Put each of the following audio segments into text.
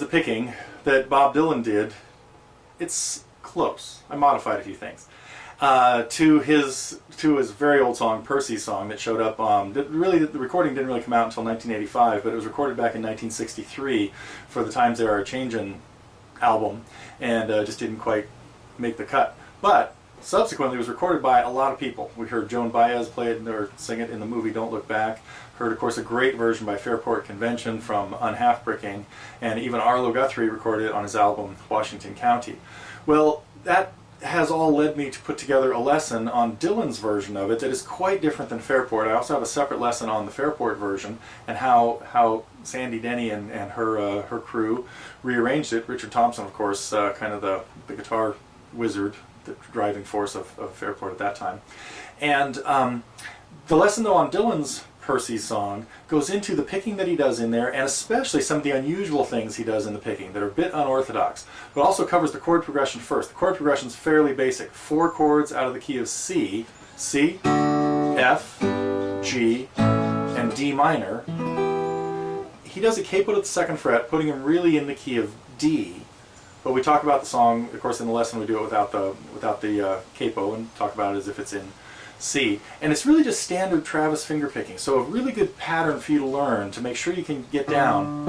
picking that Bob Dylan did, it's close. I modified a few things. To his very old song, Percy's song, that showed up. Really, the recording didn't really come out until 1985, but it was recorded back in 1963 for the Times They Are A-Changin album, and just didn't quite make the cut. But subsequently, it was recorded by a lot of people. We heard Joan Baez play it or sing it in the movie Don't Look Back. Heard, of course, a great version by Fairport Convention from Unhalfbricking, and even Arlo Guthrie recorded it on his album Washington County. Well, that has all led me to put together a lesson on Dylan's version of it that is quite different than Fairport. I also have a separate lesson on the Fairport version and how Sandy Denny and her crew rearranged it. Richard Thompson, of course, kind of the guitar wizard, the driving force of Fairport at that time. And the lesson, though, on Dylan's Percy's song goes into the picking that he does in there, and especially some of the unusual things he does in the picking that are a bit unorthodox. But also covers the chord progression first. The chord progression is fairly basic. 4 chords out of the key of C, C, F, G, and D minor. He does a capo to the 2nd fret, putting him really in the key of D. But we talk about the song, of course, in the lesson we do it without the capo and talk about it as if it's in C. And it's really just standard Travis fingerpicking. So a really good pattern for you to learn to make sure you can get down.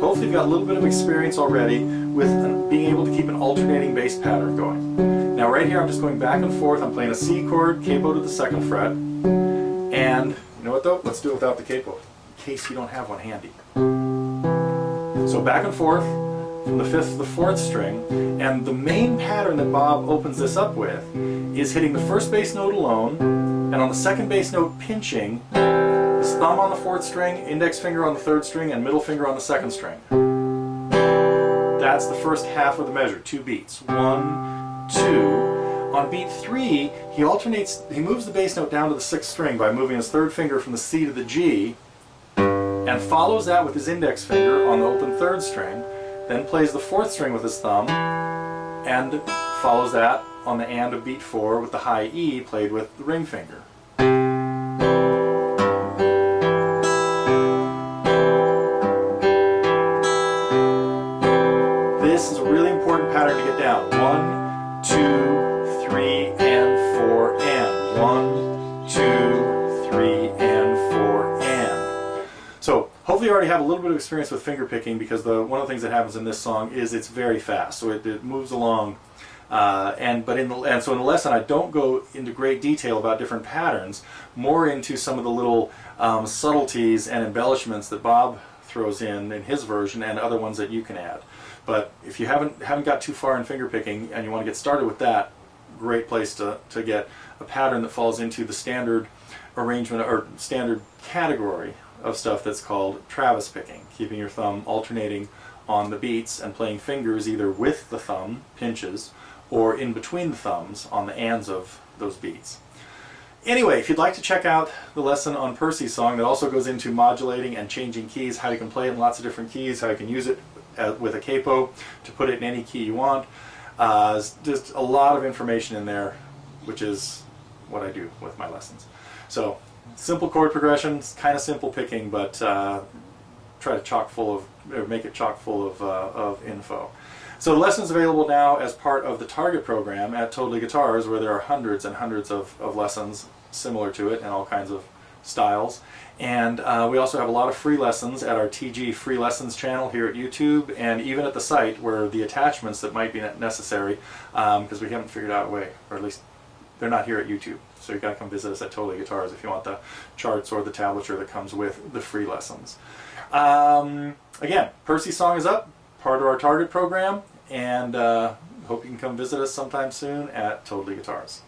Hopefully you've got a little bit of experience already with being able to keep an alternating bass pattern going. Now right here I'm just going back and forth. I'm playing a C chord, capo to the 2nd fret. And you know what though? Let's do it without the capo, in case you don't have one handy. So back and forth from the 5th to the 4th string, and the main pattern that Bob opens this up with is hitting the 1st bass note alone, and on the 2nd bass note pinching, his thumb on the 4th string, index finger on the 3rd string, and middle finger on the 2nd string. That's the first half of the measure, 2 beats. 1, 2. On beat 3, he moves the bass note down to the 6th string by moving his 3rd finger from the C to the G, and follows that with his index finger on the open 3rd string, then plays the 4th string with his thumb, and follows that on the and of beat 4 with the high E played with the ring finger. This is a really important pattern to get down. 1, 2, 3, and 4, and. 1, 2, 3, and 4, and. So hopefully you already have a little bit of experience with fingerpicking, because one of the things that happens in this song is it's very fast. So it moves along. So in the lesson I don't go into great detail about different patterns, more into some of the little subtleties and embellishments that Bob throws in his version, and other ones that you can add. But if you haven't got too far in fingerpicking and you want to get started with that, great place to get a pattern that falls into the standard arrangement or standard category of stuff that's called Travis picking, keeping your thumb alternating on the beats and playing fingers either with the thumb, pinches, or in between the thumbs on the ands of those beats. Anyway, if you'd like to check out the lesson on Percy's song that also goes into modulating and changing keys, how you can play it in lots of different keys, how you can use it with a capo to put it in any key you want, just a lot of information in there, which is what I do with my lessons. So, simple chord progressions, kind of simple picking, but try to make it chock full of info. So the lesson's available now as part of the Target program at Totally Guitars, where there are hundreds and hundreds of lessons similar to it in all kinds of styles. And we also have a lot of free lessons at our TG Free Lessons channel here at YouTube, and even at the site where the attachments that might be necessary, because we haven't figured out a way, or at least they're not here at YouTube. So you've got to come visit us at Totally Guitars if you want the charts or the tablature that comes with the free lessons. Again, Percy's song is up, part of our Target program, and hope you can come visit us sometime soon at Totally Guitars.